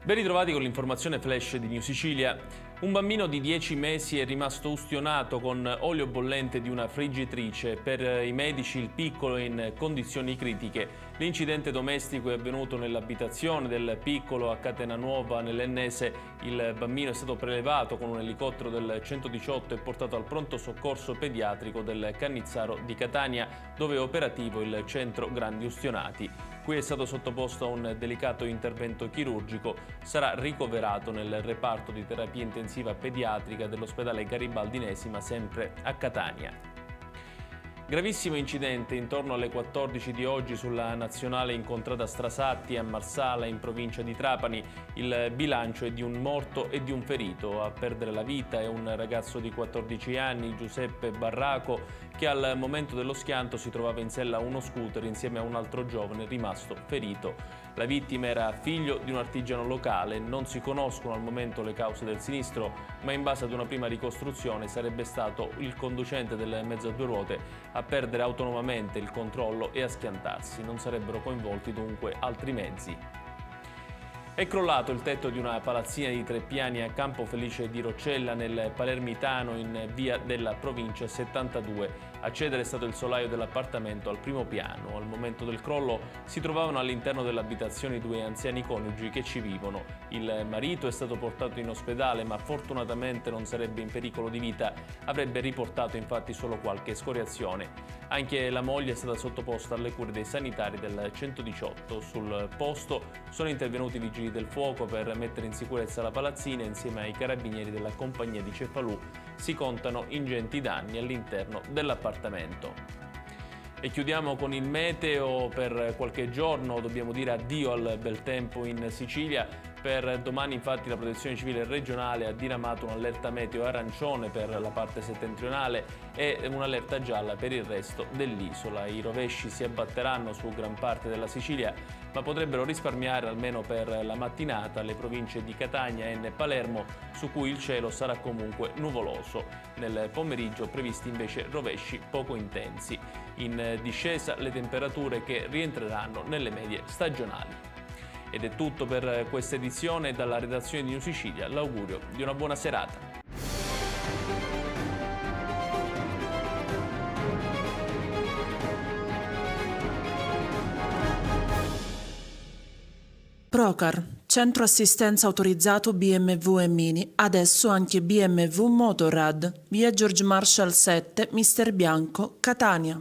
Ben ritrovati con l'informazione flash di New Sicilia. Un bambino di 10 mesi è rimasto ustionato con olio bollente di una friggitrice. Per i medici il piccolo è in condizioni critiche. L'incidente domestico è avvenuto nell'abitazione del piccolo a Catenanuova nell'Ennese. Il bambino è stato prelevato con un elicottero del 118 e portato al pronto soccorso pediatrico del Cannizzaro di Catania, dove è operativo il centro grandi ustionati. Qui è stato sottoposto a un delicato intervento chirurgico, sarà ricoverato nel reparto di terapia intensiva pediatrica dell'ospedale Garibaldi, ma sempre a Catania. Gravissimo incidente intorno alle 14 di oggi sulla nazionale incontrata Strasatti a Marsala in provincia di Trapani. Il bilancio è di un morto e di un ferito. A perdere la vita è un ragazzo di 14 anni, Giuseppe Barraco, che al momento dello schianto si trovava in sella a uno scooter insieme a un altro giovane rimasto ferito. La vittima era figlio di un artigiano locale. Non si conoscono al momento le cause del sinistro, ma in base ad una prima ricostruzione sarebbe stato il conducente del mezzo a due ruote a perdere autonomamente il controllo e a schiantarsi. Non sarebbero coinvolti dunque altri mezzi. È crollato il tetto di una palazzina di 3 piani a Campo Felice di Roccella nel Palermitano in via della Provincia 72. A cedere è stato il solaio dell'appartamento al primo piano. Al momento del crollo si trovavano all'interno dell'abitazione 2 anziani coniugi che ci vivono. Il marito è stato portato in ospedale, ma fortunatamente non sarebbe in pericolo di vita. Avrebbe riportato infatti solo qualche escoriazione. Anche la moglie è stata sottoposta alle cure dei sanitari del 118. Sul posto sono intervenuti i vigili del fuoco per mettere in sicurezza la palazzina. Insieme ai carabinieri della compagnia di Cefalù si contano ingenti danni all'interno dell'appartamento. E chiudiamo con il meteo. Per qualche giorno dobbiamo dire addio al bel tempo in Sicilia. Per domani infatti la Protezione Civile regionale ha diramato un'allerta meteo arancione per la parte settentrionale e un'allerta gialla per il resto dell'isola. I rovesci si abbatteranno su gran parte della Sicilia, ma potrebbero risparmiare almeno per la mattinata le province di Catania e Palermo, su cui il cielo sarà comunque nuvoloso. Nel pomeriggio previsti invece rovesci poco intensi. In discesa le temperature che rientreranno nelle medie stagionali. Ed è tutto per questa edizione. Dalla redazione di New Sicilia l'augurio di una buona serata. Procar, centro assistenza autorizzato BMW e Mini, adesso anche BMW Motorrad, via George Marshall 7, Mister Bianco, Catania.